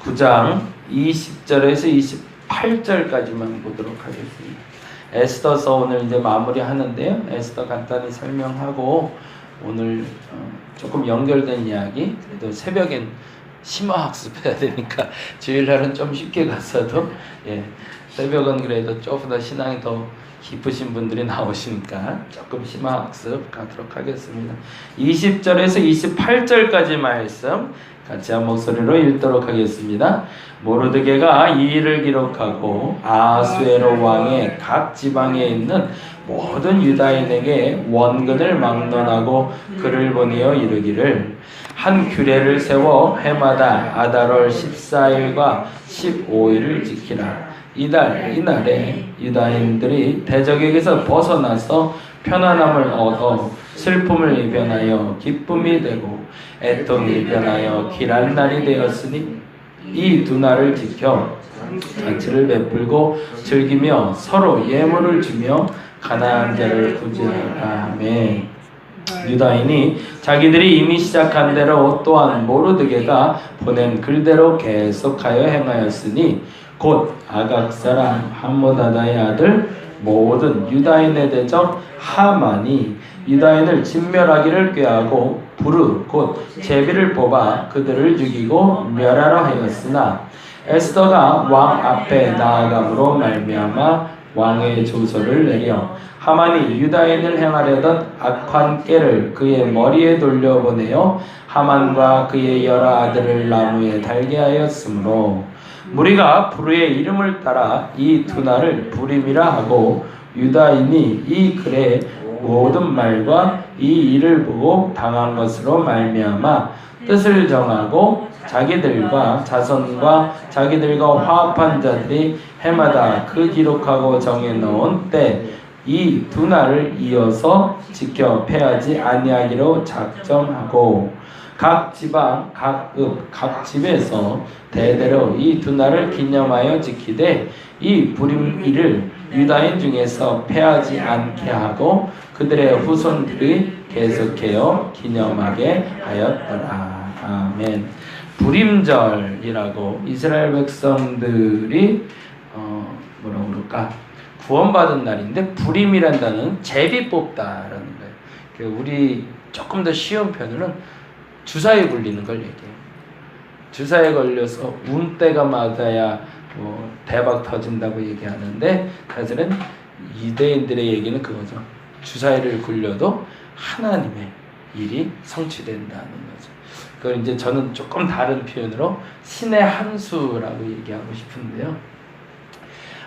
9장 20절에서 28절까지만 보도록 하겠습니다. 에스더서 오늘 이제 마무리 하는데요. 에스더 간단히 설명하고 오늘 조금 연결된 이야기, 그래도 새벽엔 심화 학습해야 되니까 주일날은 좀 쉽게 갔어도 새벽은 그래도 조금 더 신앙이 더 깊으신 분들이 나오시니까 조금 심화 학습 가도록 하겠습니다. 20절에서 28절까지 말씀 같이 한 목소리로 읽도록 하겠습니다. 모르드게가 이 일을 기록하고 아하수에로 왕의 각 지방에 있는 모든 유다인에게 원근을 막론하고 글을 보내어 이르기를, 한 규례를 세워 해마다 아달월 14일과 15일을 지키라. 이날에 유다인들이 대적에게서 벗어나서 편안함을 얻어 슬픔을 이변하여 기쁨이 되고 애통이 변하여 길한 날이 되었으니 이 두 날을 지켜 잔치를 베풀고 즐기며 서로 예물을 주며 가난한 자를 구제하라. 아멘. 유다인이 자기들이 이미 시작한 대로 또한 모르드게가 보낸 글대로 계속하여 행하였으니 곧 아각 사람 함므다다의 아들 모든 유다인의 대적 하만이 유다인을 진멸하기를 꾀하고 부르 곧 제비를 뽑아 그들을 죽이고 멸하라 하였으나 에스더가 왕 앞에 나아감으로 말미암아 왕의 조서를 내려 하만이 유다인을 행하려던 악한 꾀를 그의 머리에 돌려보내어 하만과 그의 여러 아들을 나무에 달게 하였으므로 무리가 부르의 이름을 따라 이 두 날을 부림이라 하고 유다인이 이 글의 모든 말과 이 일을 보고 당한 것으로 말미암아 뜻을 정하고 자기들과 자손과 자기들과 화합한 자들이 해마다 그 기록하고 정해놓은 때 이 두 날을 이어서 지켜 패하지 아니하기로 작정하고 각 지방, 각 읍, 각 집에서 대대로 이 두 날을 기념하여 지키되 이 부림일을 유다인 중에서 패하지 않게 하고 그들의 후손들이 계속해요 기념하게 하였더라. 아멘. 부림절이라고 이스라엘 백성들이 뭐라고 그럴까? 구원받은 날인데 부림이란 단어는 제비 뽑다라는 거예요. 우리 조금 더 쉬운 표현으로는 주사에 걸리는 걸 얘기해요. 주사에 걸려서 운때가 맞아야 대박 터진다고 얘기하는데 사실은 유대인들의 얘기는 그거죠. 주사위를 굴려도 하나님의 일이 성취된다는 거죠. 그걸 이제 저는 조금 다른 표현으로 신의 한 수라고 얘기하고 싶은데요.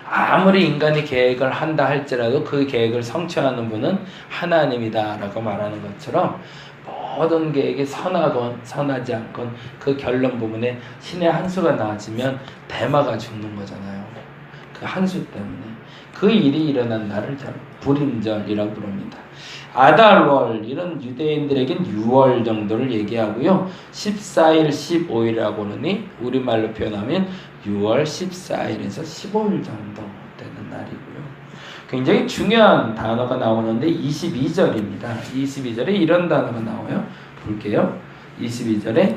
아무리 인간이 계획을 한다 할지라도 그 계획을 성취하는 분은 하나님이다라고 말하는 것처럼 모든 계획이 선하건 선하지 않건 그 결론 부분에 신의 한 수가 나아지면 대마가 죽는 거잖아요. 그 한 수 때문에 그 일이 일어난 날을 부림절이라고 부릅니다. 아달월 이런 유대인들에겐 6월 정도를 얘기하고요. 14일, 15일이라고 하니 우리말로 표현하면 6월 14일에서 15일 정도 되는 날이고요. 굉장히 중요한 단어가 나오는데 22절입니다. 22절에 이런 단어가 나와요. 볼게요. 22절에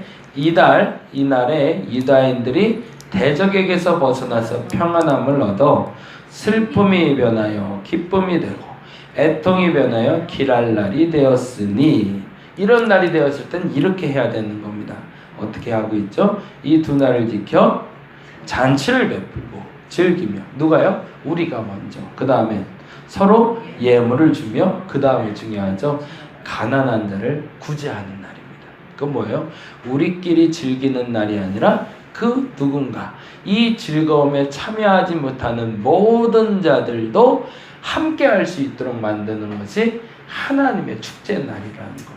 이날에 유다인들이 대적에게서 벗어나서 평안함을 얻어 슬픔이 변하여 기쁨이 되고 애통이 변하여 길할 날이 되었으니, 이런 날이 되었을 땐 이렇게 해야 되는 겁니다. 어떻게 하고 있죠? 이 두 날을 지켜 잔치를 베풀고 즐기며, 누가요? 우리가 먼저. 그 다음에 서로 예물을 주며, 그 다음에 중요하죠. 가난한 자를 구제하는 날입니다. 그건 뭐예요? 우리끼리 즐기는 날이 아니라 그 누군가, 이 즐거움에 참여하지 못하는 모든 자들도 함께 할 수 있도록 만드는 것이 하나님의 축제 날이라는 겁니다.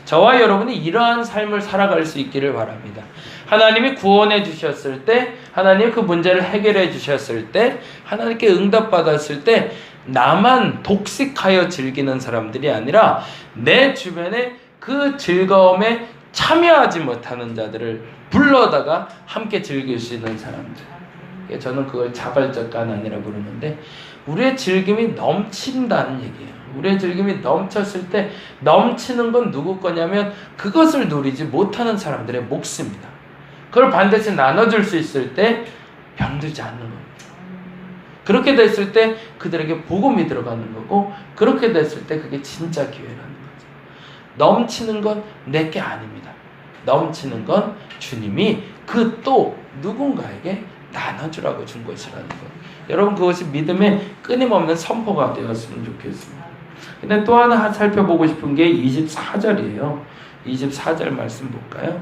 저와 여러분이 이러한 삶을 살아갈 수 있기를 바랍니다. 하나님이 구원해 주셨을 때, 하나님 그 문제를 해결해 주셨을 때, 하나님께 응답받았을 때 나만 독식하여 즐기는 사람들이 아니라 내 주변에 그 즐거움에 참여하지 못하는 자들을 불러다가 함께 즐길 수 있는 사람들. 저는 그걸 자발적 가난이라고 부르는데, 우리의 즐김이 넘친다는 얘기예요. 우리의 즐김이 넘쳤을 때, 넘치는 건 누구 거냐면 그것을 누리지 못하는 사람들의 몫입니다. 그걸 반드시 나눠줄 수 있을 때 병들지 않는 겁니다. 그렇게 됐을 때 그들에게 복음이 들어가는 거고, 그렇게 됐을 때 그게 진짜 기회라는 거죠. 넘치는 건 내게 아닙니다. 넘치는 건 주님이 그 또 누군가에게 나눠주라고 준 것이라는 거예요. 여러분, 그것이 믿음의 끊임없는 선포가 되었으면 좋겠습니다. 근데 또 하나 살펴보고 싶은 게 24절이에요. 24절 말씀 볼까요?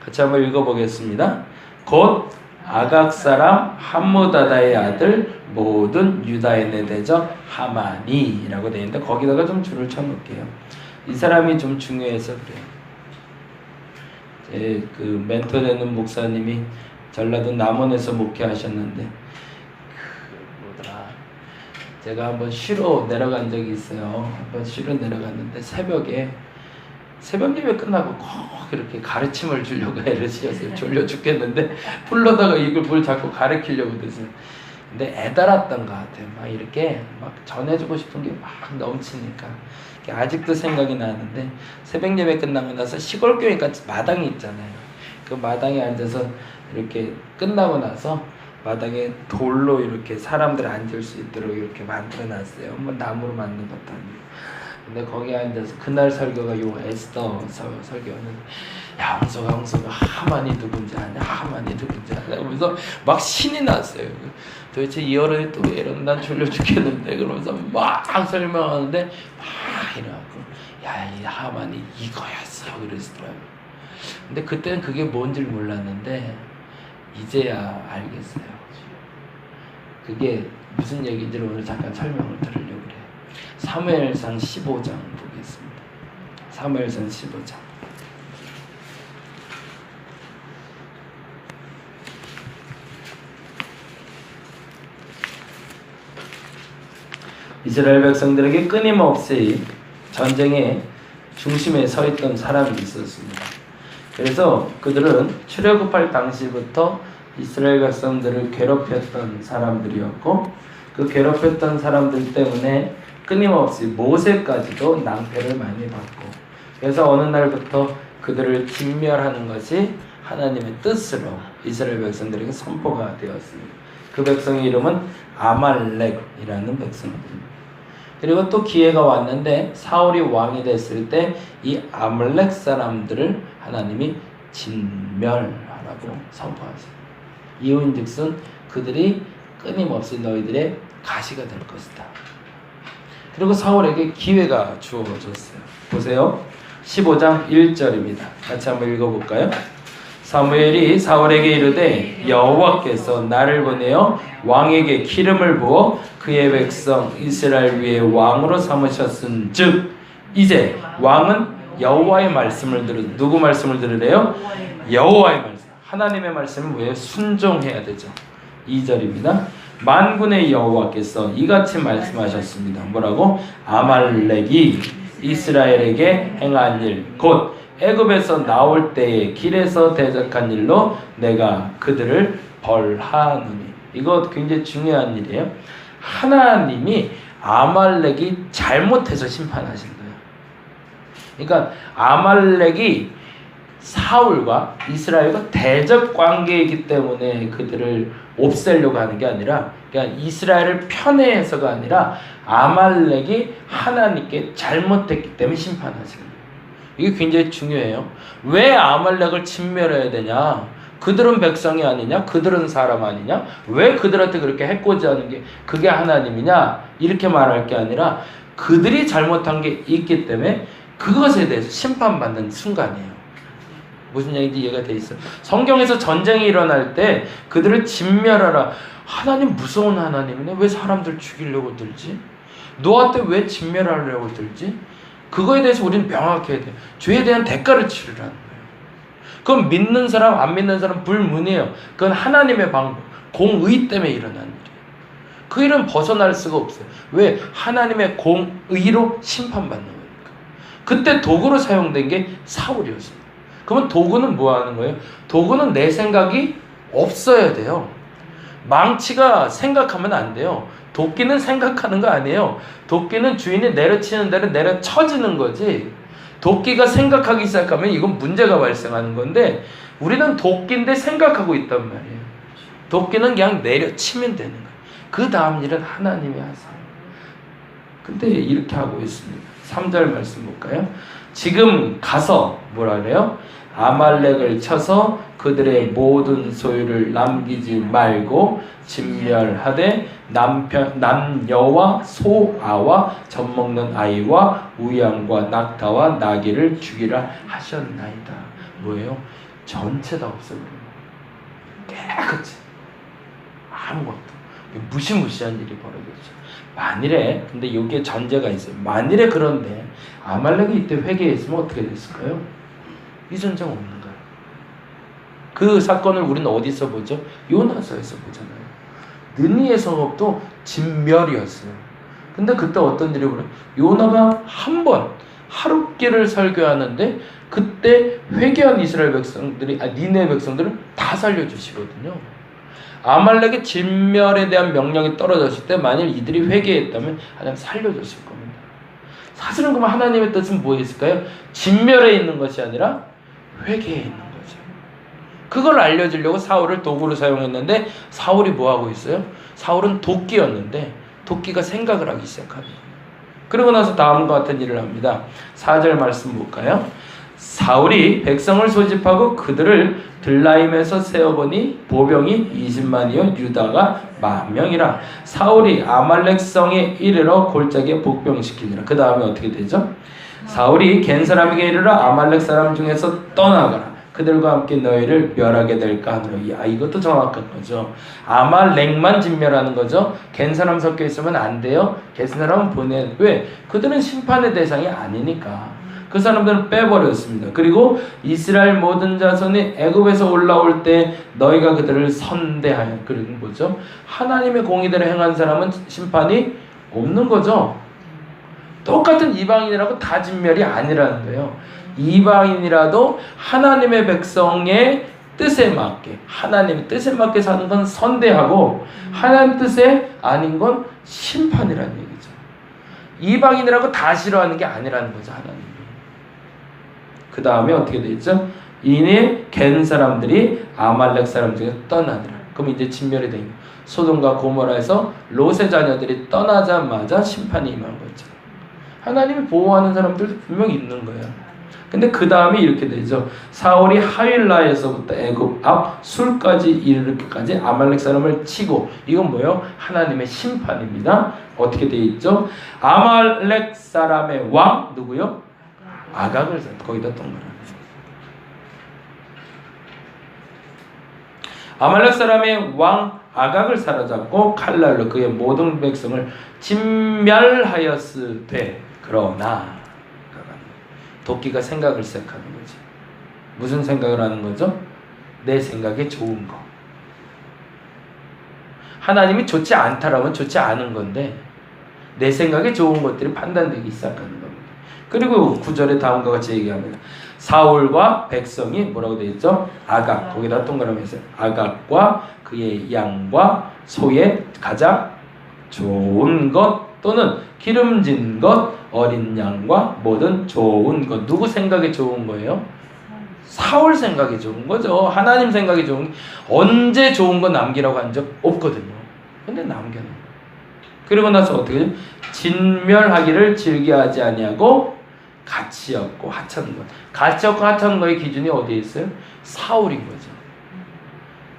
같이 한번 읽어보겠습니다. 곧 아각 사람 함무다다의 아들 모든 유다인의 대적 하만이라고 되어 있는데, 거기다가 좀 줄을 쳐놓을게요. 이 사람이 좀 중요해서 그래요. 제 그 멘토되는 목사님이 전라도 남원에서 목회하셨는데, 뭐더라, 제가 한번 쉬러 내려간 적이 있어요. 한번 쉬러 내려갔는데 새벽 예배 끝나고 꼭 이렇게 가르침을 주려고 애를 쓰였어요. 졸려 죽겠는데 불러다가 이걸 뭘 자꾸 가르치려고 그랬어요. 근데 애달았던 것 같아요. 막 이렇게 막 전해주고 싶은 게 막 넘치니까 아직도 생각이 나는데, 새벽 예배 끝나고 나서 시골 교회니까 마당이 있잖아요. 그 마당에 앉아서 이렇게 끝나고 나서 마당에 돌로 이렇게 사람들 앉을 수 있도록 이렇게 만들어놨어요. 뭐 나무로 만든 것도 아니고. 근데 거기에 앉아서 그날 설교가 요 에스더 설교였는데, 야, 홍소가 하만이 누군지 아냐, 하만이 누군지 아냐, 그러면서 막 신이 났어요. 도대체 이 어른이 또 왜 이러면 난 졸려 죽겠는데, 그러면서 막 설명하는데 막 이래갖고, 야, 이 하만이 이거였어 그러시더라고요. 근데 그때는 그게 뭔지 몰랐는데 이제야 알겠어요. 그게 무슨 얘기인지를 오늘 잠깐 설명을 드리려고 그래요. 사무엘상 15장 보겠습니다. 사무엘상 15장. 이스라엘 백성들에게 끊임없이 전쟁의 중심에 서 있던 사람이 있었습니다. 그래서 그들은 출애굽할 당시부터 이스라엘 백성들을 괴롭혔던 사람들이었고, 그 괴롭혔던 사람들 때문에 끊임없이 모세까지도 낭패를 많이 받고, 그래서 어느 날부터 그들을 진멸하는 것이 하나님의 뜻으로 이스라엘 백성들에게 선포가 되었습니다. 그 백성의 이름은 아말렉이라는 백성들입니다. 그리고 또 기회가 왔는데, 사울이 왕이 됐을 때 이 아말렉 사람들을 하나님이 진멸하라고 선포하셨습니다. 이유인즉슨 그들이 끊임없이 너희들의 가시가 될 것이다. 그리고 사울에게 기회가 주어졌어요. 보세요. 15장 1절입니다. 같이 한번 읽어볼까요? 사무엘이 사울에게 이르되 여호와께서 나를 보내어 왕에게 기름을 부어 그의 백성 이스라엘 위에 왕으로 삼으셨은즉 이제 왕은 여호와의 말씀을 누구 말씀을 들으래요? 여호와의 말씀. 하나님의 말씀은 뭐예요? 순종해야 되죠. 2절입니다. 만군의 여호와께서 이같이 말씀하셨습니다. 뭐라고? 아말렉이 이스라엘에게 행한 일, 곧 애굽에서 나올 때에 길에서 대적한 일로 내가 그들을 벌하노니. 이거 굉장히 중요한 일이에요. 하나님이 아말렉이 잘못해서 심판하신 거예요. 그러니까 아말렉이 사울과 이스라엘과 대적 관계이기 때문에 그들을 없애려고 하는 게 아니라, 그냥 이스라엘을 편애해서가 아니라 아말렉이 하나님께 잘못했기 때문에 심판하신 거예요. 이게 굉장히 중요해요. 왜 아말렉을 진멸해야 되냐? 그들은 백성이 아니냐? 그들은 사람 아니냐? 왜 그들한테 그렇게 해코지하는 게 그게 하나님이냐? 이렇게 말할 게 아니라 그들이 잘못한 게 있기 때문에 그것에 대해서 심판받는 순간이에요. 무슨 얘기인지 이해가 돼 있어요. 성경에서 전쟁이 일어날 때 그들을 진멸하라. 하나님 무서운 하나님이네. 왜 사람들 죽이려고 들지? 노아 때 왜 진멸하려고 들지? 그거에 대해서 우리는 명확해야 돼요. 죄에 대한 대가를 치르라는 거예요. 그건 믿는 사람 안 믿는 사람 불문이에요. 그건 하나님의 방법, 공의 때문에 일어난 일이에요. 그 일은 벗어날 수가 없어요. 왜? 하나님의 공의로 심판받는 거니까. 그때 도구로 사용된 게 사울이었습니다. 그러면 도구는 뭐 하는 거예요? 도구는 내 생각이 없어야 돼요. 망치가 생각하면 안 돼요. 도끼는 생각하는 거 아니에요. 도끼는 주인이 내려치는 대로 내려쳐지는 거지. 도끼가 생각하기 시작하면 이건 문제가 발생하는 건데 우리는 도끼인데 생각하고 있단 말이에요. 도끼는 그냥 내려치면 되는 거예요. 그 다음 일은 하나님이 하세요. 근데 이렇게 하고 있습니다. 3절 말씀 볼까요? 지금 가서 뭐라 그래요? 아말렉을 쳐서 그들의 모든 소유를 남기지 말고 진멸하되 남녀와 소아와 젖먹는 아이와 우양과 낙타와 나귀를 죽이라 하셨나이다. 뭐예요? 전체 다 없애버려요. 깨끗이. 아무것도. 무시무시한 일이 벌어졌죠. 만일에, 근데 여기에 전제가 있어요. 만일에 그런데 아말렉이 이때 회개했으면 어떻게 됐을까요? 이 전쟁 없는 거예요. 그 사건을 우리는 어디서 보죠? 요나서에서 보잖아요. 느니의 성읍도 진멸이었어요. 근데 그때 어떤 일이 벌어요? 요나가 한 번 하룻길을 설교하는데 그때 회개한 이스라엘 백성들이, 니네 백성들을 다 살려주시거든요. 아말렉의 진멸에 대한 명령이 떨어졌을 때 만일 이들이 회개했다면 하나님 살려줬을 겁니다. 사실은 그러면 하나님의 뜻은 뭐였을까요? 진멸에 있는 것이 아니라 회개에 있는 거죠. 그걸 알려주려고 사울을 도구로 사용했는데 사울이 뭐하고 있어요? 사울은 도끼였는데 도끼가 생각을 하기 시작하는 거예요. 그러고 나서 다음과 같은 일을 합니다. 4절 말씀 볼까요? 사울이 백성을 소집하고 그들을 들라임에서 세어보니 보병이 20만이요 유다가 10,000명이라. 사울이 아말렉 성에 이르러 골짜기에 복병시키니라. 그 다음에 어떻게 되죠? 사울이 겐 사람에게 이르러 아말렉 사람 중에서 떠나가라. 그들과 함께 너희를 멸하게 될까 하노라. 이것도 정확한 거죠. 아말렉만 진멸하는 거죠. 겐 사람 섞여 있으면 안 돼요. 겐 사람은 보내. 왜? 그들은 심판의 대상이 아니니까. 그 사람들은 빼버렸습니다. 그리고 이스라엘 모든 자손이 애굽에서 올라올 때 너희가 그들을 선대하여. 그리고 뭐죠? 하나님의 공의대로 행한 사람은 심판이 없는 거죠. 똑같은 이방인이라고 다 진멸이 아니라는 거예요. 이방인이라도 하나님의 백성의 뜻에 맞게, 하나님의 뜻에 맞게 사는 건 선대하고 하나님 뜻에 아닌 건 심판이라는 얘기죠. 이방인이라고 다 싫어하는 게 아니라는 거죠. 하나님이. 그 다음에 어떻게 되죠? 이니 겐 사람들이 아말렉 사람 중에 떠나더라. 그럼 이제 진멸이 된 거예요. 소돔과 고모라에서 롯의 자녀들이 떠나자마자 심판이 임한 거죠. 하나님이 보호하는 사람들도 분명히 있는 거예요. 근데 그 다음에 이렇게 되죠. 사울이 하윌라에서부터 애굽 앞 술까지 이르기까지 아말렉 사람을 치고. 이건 뭐예요? 하나님의 심판입니다. 어떻게 되어 있죠? 아말렉 사람의 왕 누구요? 아각을 거기다 동그라미. 아말렉 사람의 왕 아각을 사로잡고 칼날로 그의 모든 백성을 진멸하였으되. 그러나 도끼가 생각을 시작하는 거지. 무슨 생각을 하는 거죠? 내 생각에 좋은 거. 하나님이 좋지 않다라면 좋지 않은 건데 내 생각에 좋은 것들이 판단되기 시작하는 겁니다. 그리고 9절에 다음과 같이 얘기합니다. 사울과 백성이 뭐라고 되어 있죠? 아각, 거기다 동그라미 했어요. 아각과 그의 양과 소의 가장 좋은 것 또는 기름진 것, 어린 양과 모든 좋은 것. 누구 생각에 좋은 거예요? 사울 생각에 좋은 거죠. 하나님 생각에 좋은 게 언제 좋은 거 남기라고 한 적 없거든요. 근데 남겨놔요. 그리고 나서 어떻게 해요? 진멸하기를 즐겨하지 아니하고 가치없고 하찮은 것. 가치없고 하찮은 거의 기준이 어디에 있어요? 사울인 거죠.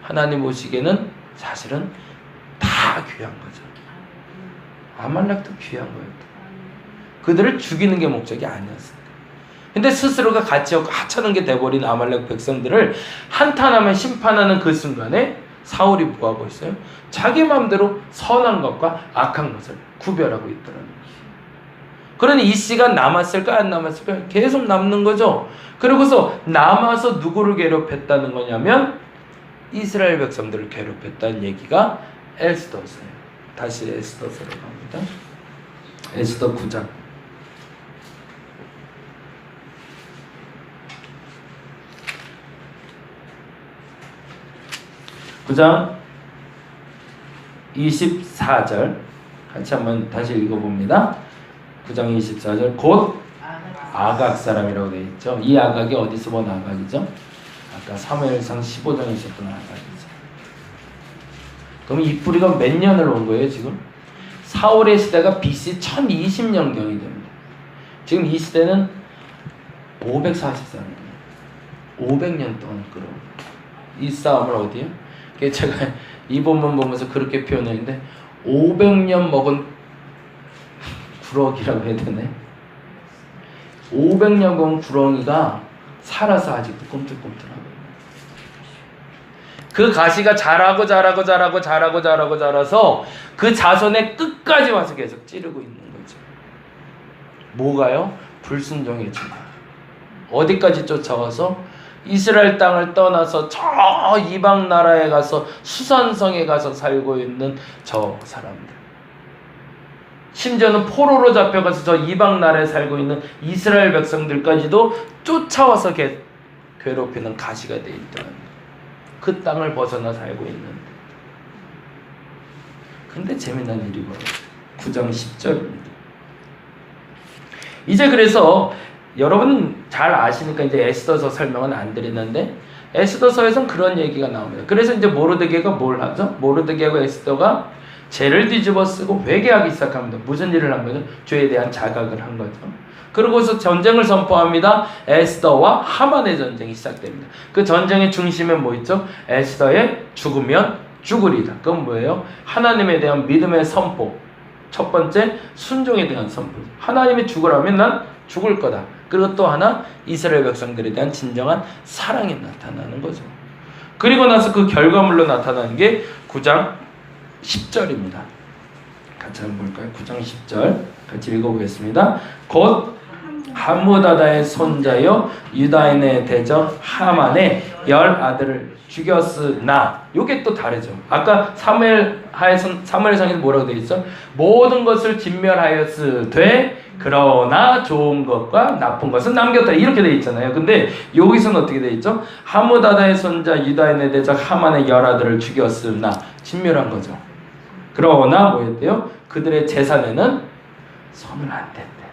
하나님 보시기에는 사실은 다 귀한 거죠. 아말렉도 귀한 거예요. 그들을 죽이는 게 목적이 아니었어요. 근데 스스로가 가치없고 하찮은 게 돼버린 아말렉 백성들을 한탄하며 심판하는 그 순간에 사울이 뭐하고 있어요? 자기 마음대로 선한 것과 악한 것을 구별하고 있더라는 거예요. 그러니 이 씨가 남았을까 안 남았을까? 계속 남는 거죠. 그러고서 남아서 누구를 괴롭혔다는 거냐면 이스라엘 백성들을 괴롭혔다는 얘기가 에스더서예요. 다시 에스더서로 갑니다. 에스더 9장. (9장) 24절 같이 한번 다시 읽어봅니다. 9장 24절 곧 아각 사람이라고 되어 있죠. 이 아각이 어디서 본 아각이죠? 아까 사무엘상 15장에 있었던 아각이죠. 그럼 이 뿌리가 몇 년을 온 거예요 지금? 사울의 시대가 BC 1020년경이 됩니다. 지금 이 시대는 544년 500년 동안 끌어 이 싸움을 어디요? 제가 이 본문 보면서 그렇게 표현했는데 500년 먹은 구렁이라고 해야 되네. 500년 먹은 구렁이가 살아서 아직도 꿈틀꿈틀하고 그 가시가 자라서 그 자손의 끝까지 와서 계속 찌르고 있는 거죠. 뭐가요? 불순종의 죄. 어디까지 쫓아와서 이스라엘 땅을 떠나서 저 이방 나라에 가서 수산성에 가서 살고 있는 저 사람들. 심지어는 포로로 잡혀가서 저 이방 나라에 살고 있는 이스라엘 백성들까지도 쫓아와서 괴롭히는 가시가 되어 있다는 그 땅을 벗어나 살고 있는데. 근데 재미난 일이 뭐예요? 9장 10절입니다. 이제 그래서 여러분 잘 아시니까 이제 에스더서 설명은 안 드리는데 에스더서에선 그런 얘기가 나옵니다. 그래서 이제 모르드게가 뭘 하죠? 모르드게하고 에스더가 죄를 뒤집어 쓰고 회개하기 시작합니다. 무슨 일을 한 거죠? 죄에 대한 자각을 한 거죠. 그러고서 전쟁을 선포합니다. 에스더와 하만의 전쟁이 시작됩니다. 그 전쟁의 중심에 뭐 있죠? 에스더의 죽으면 죽으리다. 그건 뭐예요? 하나님에 대한 믿음의 선포. 첫 번째, 순종에 대한 선포. 하나님이 죽으라면 난 죽을 거다. 그리고 또 하나, 이스라엘 백성들에 대한 진정한 사랑이 나타나는 거죠. 그리고 나서 그 결과물로 나타나는 게 9장 10절입니다. 같이 한번 볼까요? 9장 10절 같이 읽어보겠습니다. 곧 함무다다의 손자여 유다인의 대적 하만의 10아들을 죽였으나, 요게 또 다르죠. 아까 사무엘상에서 뭐라고 되어 있어? 모든 것을 진멸하였으되 그러나 좋은 것과 나쁜 것은 남겼다, 이렇게 되어 있잖아요. 근데 여기서는 어떻게 되어 있죠? 함무다다의 손자 유다인의 대적 하만의 10아들을 죽였으나, 진멸한 거죠. 그러나 뭐였대요? 그들의 재산에는 손을 안 댔대요.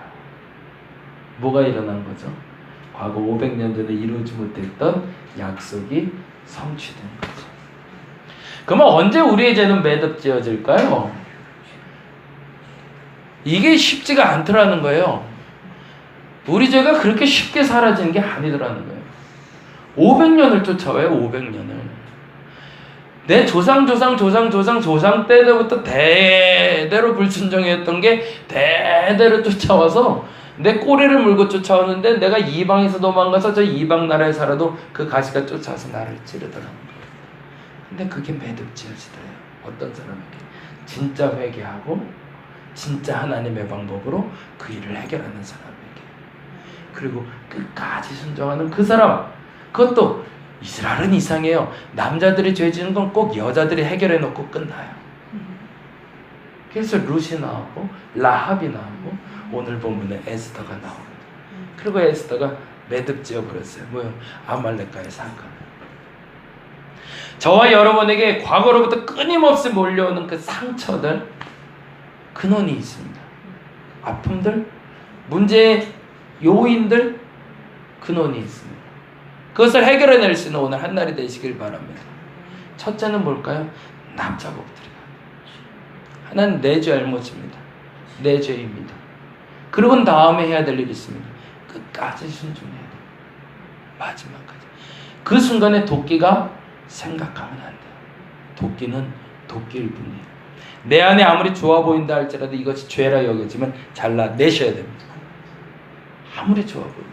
뭐가 일어난 거죠? 과거 500년 전에 이루지 못했던 약속이 성취된 거죠. 그러면 언제 우리의 죄는 매듭지어질까요? 이게 쉽지가 않더라는 거예요. 우리 죄가 그렇게 쉽게 사라지는 게 아니더라는 거예요. 500년을 쫓아와요. 500년을. 내 조상 때부터 대대로 불순종했던 게 대대로 쫓아와서 내 꼬리를 물고 쫓아오는데, 내가 이방에서 도망가서 저 이방 나라에 살아도 그 가시가 쫓아와서 나를 찌르더라는 거예요. 근데 그게 매듭지어지더래요. 어떤 사람에게? 진짜 회개하고 진짜 하나님의 방법으로 그 일을 해결하는 사람에게. 그리고 끝까지 순종하는 그 사람. 그것도 이스라엘은 이상해요. 남자들이 죄 지는 건 꼭 여자들이 해결해 놓고 끝나요. 그래서 룻이 나오고 라합이 나오고 오늘 본문에 에스더가 나옵니다. 그리고 에스더가 매듭지어 버렸어요. 뭐요? 아말렉과의 사건. 저와 여러분에게 과거로부터 끊임없이 몰려오는 그 상처들, 근원이 있습니다. 아픔들, 문제의 요인들, 근원이 있습니다. 그것을 해결해낼 수 있는 오늘 한날이 되시길 바랍니다. 첫째는 뭘까요? 납작엎드리기. 하나는 내 잘못입니다. 내 죄입니다. 그러고 다음에 해야 될 일이 있습니다. 끝까지 순종해야 돼요. 마지막까지. 그 순간에 도끼가 생각하면 안 돼요. 도끼는 도끼일 뿐이에요. 내 안에 아무리 좋아 보인다 할지라도 이것이 죄라 여겨지면 잘라내셔야 됩니다. 아무리 좋아 보인다.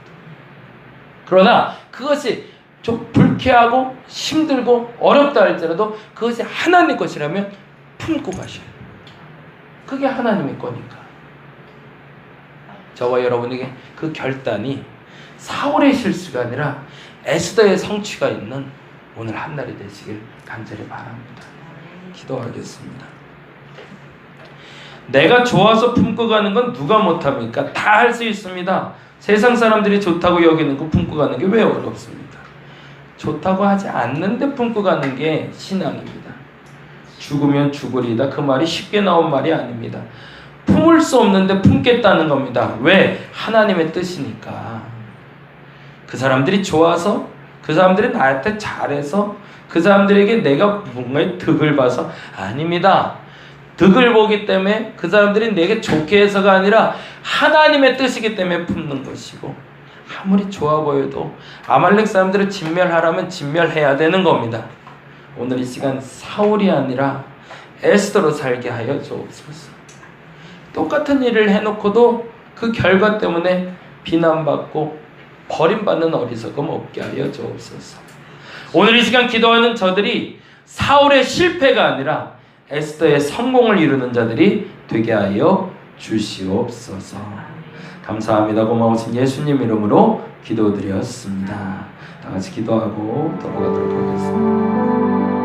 그러나 그것이 좀 불쾌하고 힘들고 어렵다 할지라도 그것이 하나님 것이라면 품고 가셔야 돼요. 그게 하나님의 거니까. 저와 여러분에게 그 결단이 사울의 실수가 아니라 에스더의 성취가 있는 오늘 한날이 되시길 간절히 바랍니다. 기도하겠습니다. 내가 좋아서 품고 가는 건 누가 못합니까? 다 할 수 있습니다. 세상 사람들이 좋다고 여기는 거 품고 가는 게 왜 어렵습니까? 좋다고 하지 않는데 품고 가는 게 신앙입니다. 죽으면 죽으리다, 그 말이 쉽게 나온 말이 아닙니다. 품을 수 없는데 품겠다는 겁니다. 왜? 하나님의 뜻이니까. 그 사람들이 좋아서, 그 사람들이 나한테 잘해서, 그 사람들에게 내가 뭔가의 득을 봐서 아닙니다. 득을 보기 때문에 그 사람들이 내게 좋게 해서가 아니라 하나님의 뜻이기 때문에 품는 것이고, 아무리 좋아 보여도 아말렉 사람들을 진멸하라면 진멸해야 되는 겁니다. 오늘 이 시간 사울이 아니라 에스더로 살게 하여 주옵소서. 똑같은 일을 해놓고도 그 결과 때문에 비난받고 버림받는 어리석음 없게 하여 주옵소서. 오늘 이 시간 기도하는 저들이 사울의 실패가 아니라 에스더의 성공을 이루는 자들이 되게 하여 주시옵소서. 감사합니다. 고마우신 예수님 이름으로 기도드렸습니다. 다 같이 기도하고 돌아가도록 하겠습니다.